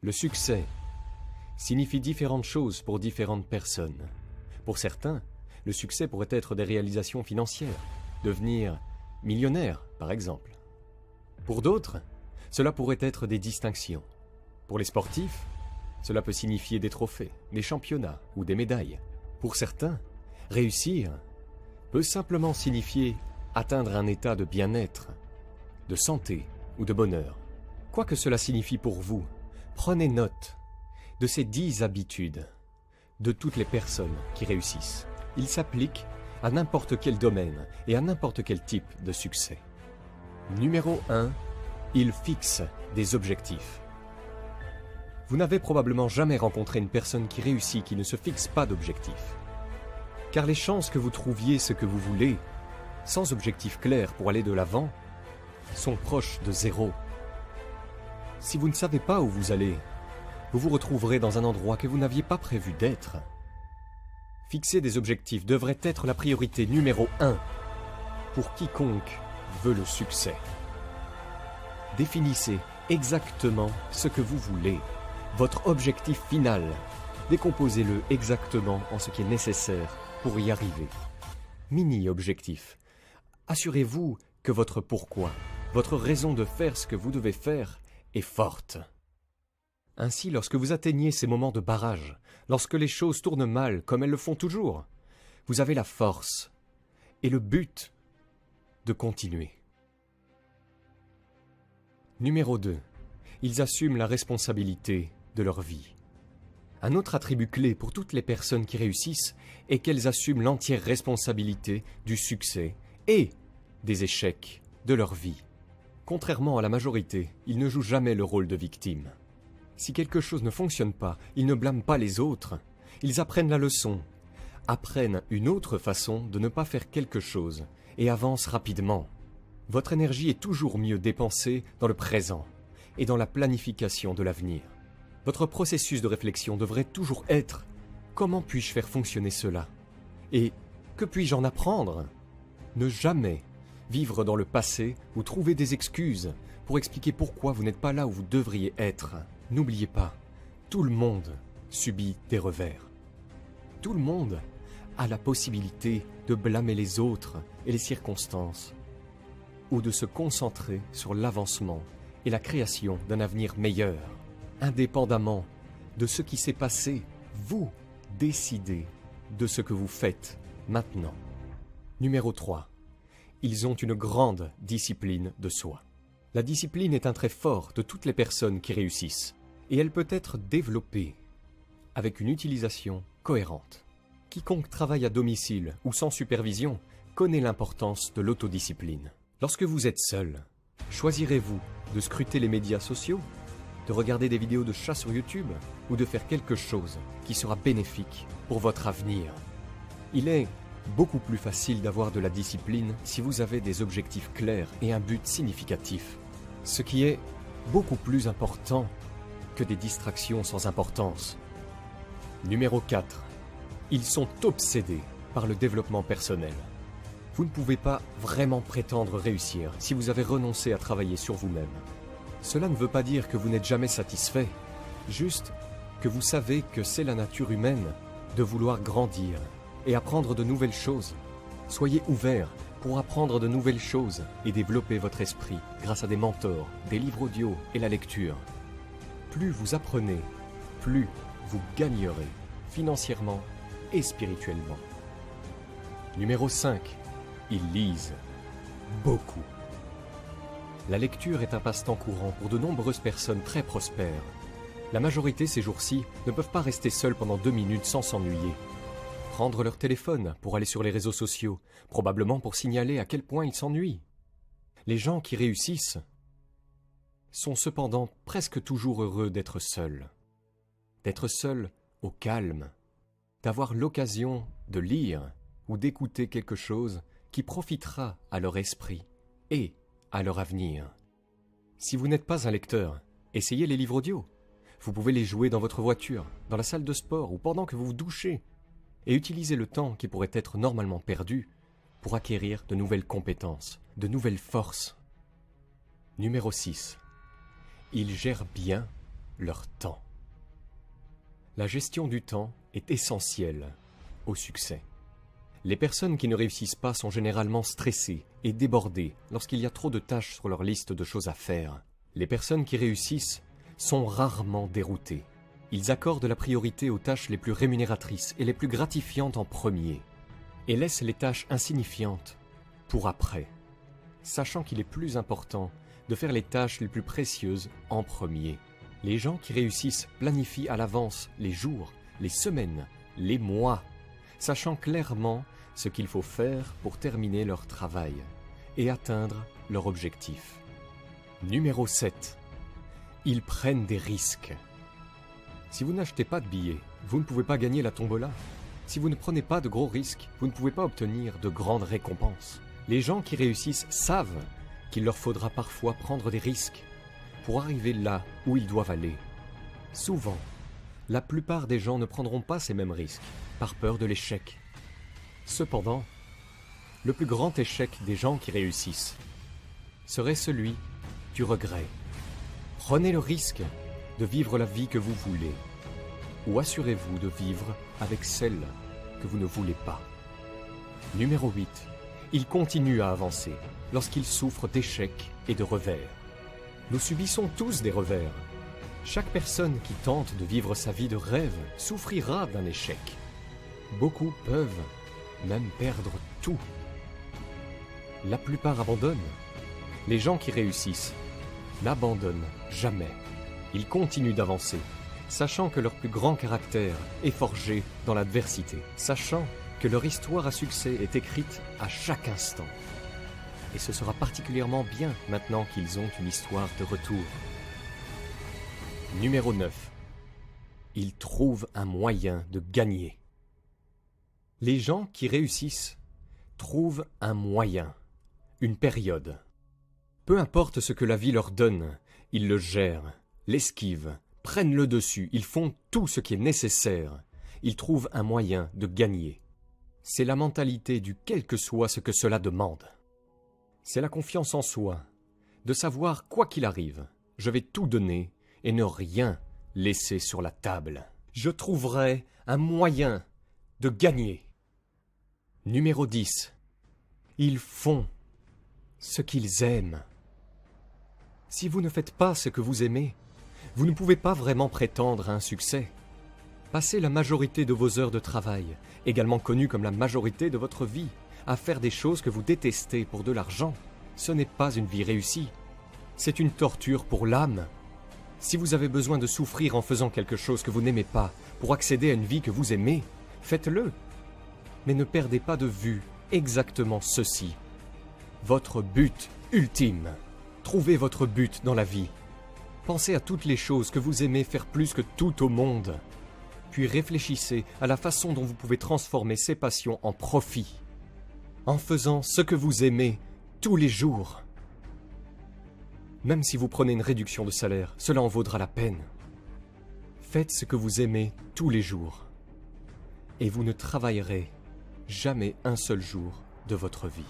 Le succès signifie différentes choses pour différentes personnes. Pour certains, le succès pourrait être des réalisations financières, devenir millionnaire par exemple. Pour d'autres, cela pourrait être des distinctions. Pour les sportifs, cela peut signifier des trophées, des championnats ou des médailles. Pour certains, réussir peut simplement signifier atteindre un état de bien-être, de santé ou de bonheur. Quoi que cela signifie pour vous, prenez note de ces 10 habitudes de toutes les personnes qui réussissent. Ils s'appliquent à n'importe quel domaine et à n'importe quel type de succès. Numéro 1, ils fixent des objectifs. Vous n'avez probablement jamais rencontré une personne qui réussit qui ne se fixe pas d'objectifs. Car les chances que vous trouviez ce que vous voulez, sans objectif clair pour aller de l'avant, sont proches de 0. Si vous ne savez pas où vous allez, vous vous retrouverez dans un endroit que vous n'aviez pas prévu d'être. Fixer des objectifs devrait être la priorité numéro 1 pour quiconque veut le succès. Définissez exactement ce que vous voulez, votre objectif final. Décomposez-le exactement en ce qui est nécessaire pour y arriver. Mini-objectif. Assurez-vous que votre pourquoi, votre raison de faire ce que vous devez faire est forte. Ainsi, lorsque vous atteignez ces moments de barrage, lorsque les choses tournent mal comme elles le font toujours, vous avez la force et le but de continuer. Numéro 2. Ils assument la responsabilité de leur vie. Un autre attribut clé pour toutes les personnes qui réussissent est qu'elles assument l'entière responsabilité du succès et des échecs de leur vie. Contrairement à la majorité, ils ne jouent jamais le rôle de victime. Si quelque chose ne fonctionne pas, ils ne blâment pas les autres. Ils apprennent la leçon, apprennent une autre façon de ne pas faire quelque chose et avancent rapidement. Votre énergie est toujours mieux dépensée dans le présent et dans la planification de l'avenir. Votre processus de réflexion devrait toujours être « Comment puis-je faire fonctionner cela ?» et « Que puis-je en apprendre ?» Ne jamais vivre dans le passé ou trouver des excuses pour expliquer pourquoi vous n'êtes pas là où vous devriez être. N'oubliez pas, tout le monde subit des revers. Tout le monde a la possibilité de blâmer les autres et les circonstances, ou de se concentrer sur l'avancement et la création d'un avenir meilleur. Indépendamment de ce qui s'est passé, vous décidez de ce que vous faites maintenant. Numéro 3. Ils ont une grande discipline de soi. La discipline est un trait fort de toutes les personnes qui réussissent, et elle peut être développée avec une utilisation cohérente. Quiconque travaille à domicile ou sans supervision connaît l'importance de l'autodiscipline. Lorsque vous êtes seul, choisirez-vous de scruter les médias sociaux, de regarder des vidéos de chats sur YouTube ou de faire quelque chose qui sera bénéfique pour votre avenir? Il est beaucoup plus facile d'avoir de la discipline si vous avez des objectifs clairs et un but significatif, ce qui est beaucoup plus important que des distractions sans importance. Numéro 4. Ils sont obsédés par le développement personnel. Vous ne pouvez pas vraiment prétendre réussir si vous avez renoncé à travailler sur vous-même. Cela ne veut pas dire que vous n'êtes jamais satisfait, juste que vous savez que c'est la nature humaine de vouloir grandir et apprendre de nouvelles choses. Soyez ouverts pour apprendre de nouvelles choses et développer votre esprit grâce à des mentors, des livres audio et la lecture. Plus vous apprenez, plus vous gagnerez financièrement et spirituellement. Numéro 5. Ils lisent beaucoup. La lecture est un passe-temps courant pour de nombreuses personnes très prospères. La majorité ces jours-ci ne peuvent pas rester seuls pendant 2 minutes sans s'ennuyer. Prendre leur téléphone pour aller sur les réseaux sociaux, probablement pour signaler à quel point ils s'ennuient. Les gens qui réussissent sont cependant presque toujours heureux d'être seuls au calme, d'avoir l'occasion de lire ou d'écouter quelque chose qui profitera à leur esprit et à leur avenir. Si vous n'êtes pas un lecteur, essayez les livres audio. Vous pouvez les jouer dans votre voiture, dans la salle de sport ou pendant que vous vous douchez, et utilisez le temps qui pourrait être normalement perdu pour acquérir de nouvelles compétences, de nouvelles forces. Numéro 6. Ils gèrent bien leur temps. La gestion du temps est essentielle au succès. Les personnes qui ne réussissent pas sont généralement stressées et débordées lorsqu'il y a trop de tâches sur leur liste de choses à faire. Les personnes qui réussissent sont rarement déroutées. Ils accordent la priorité aux tâches les plus rémunératrices et les plus gratifiantes en premier, et laissent les tâches insignifiantes pour après, sachant qu'il est plus important de faire les tâches les plus précieuses en premier. Les gens qui réussissent planifient à l'avance les jours, les semaines, les mois, sachant clairement ce qu'il faut faire pour terminer leur travail et atteindre leur objectif. Numéro 7. Ils prennent des risques. Si vous n'achetez pas de billets, vous ne pouvez pas gagner la tombola. Si vous ne prenez pas de gros risques, vous ne pouvez pas obtenir de grandes récompenses. Les gens qui réussissent savent qu'il leur faudra parfois prendre des risques pour arriver là où ils doivent aller. Souvent, la plupart des gens ne prendront pas ces mêmes risques, par peur de l'échec. Cependant, le plus grand échec des gens qui réussissent serait celui du regret. Prenez le risque de vivre la vie que vous voulez, ou assurez-vous de vivre avec celle que vous ne voulez pas. Numéro 8. Ils continuent à avancer lorsqu'ils souffrent d'échecs et de revers. Nous subissons tous des revers. Chaque personne qui tente de vivre sa vie de rêve souffrira d'un échec. Beaucoup peuvent même perdre tout. La plupart abandonnent. Les gens qui réussissent n'abandonnent jamais. Ils continuent d'avancer, sachant que leur plus grand caractère est forgé dans l'adversité, sachant que leur histoire à succès est écrite à chaque instant. Et ce sera particulièrement bien maintenant qu'ils ont une histoire de retour. Numéro 9. Ils trouvent un moyen de gagner. Les gens qui réussissent trouvent un moyen, une période. Peu importe ce que la vie leur donne, ils le gèrent, l'esquivent, prennent le dessus, ils font tout ce qui est nécessaire. Ils trouvent un moyen de gagner. C'est la mentalité du quel que soit ce que cela demande. C'est la confiance en soi, de savoir quoi qu'il arrive, je vais tout donner et ne rien laisser sur la table. Je trouverai un moyen de gagner. Numéro 10. Ils font ce qu'ils aiment. Si vous ne faites pas ce que vous aimez, vous ne pouvez pas vraiment prétendre à un succès. Passez la majorité de vos heures de travail, également connues comme la majorité de votre vie, à faire des choses que vous détestez pour de l'argent. Ce n'est pas une vie réussie. C'est une torture pour l'âme. Si vous avez besoin de souffrir en faisant quelque chose que vous n'aimez pas pour accéder à une vie que vous aimez, faites-le. Mais ne perdez pas de vue exactement ceci. Votre but ultime. Trouvez votre but dans la vie. Pensez à toutes les choses que vous aimez faire plus que tout au monde. Puis réfléchissez à la façon dont vous pouvez transformer ces passions en profit. En faisant ce que vous aimez tous les jours. Même si vous prenez une réduction de salaire, cela en vaudra la peine. Faites ce que vous aimez tous les jours. Et vous ne travaillerez jamais un seul jour de votre vie.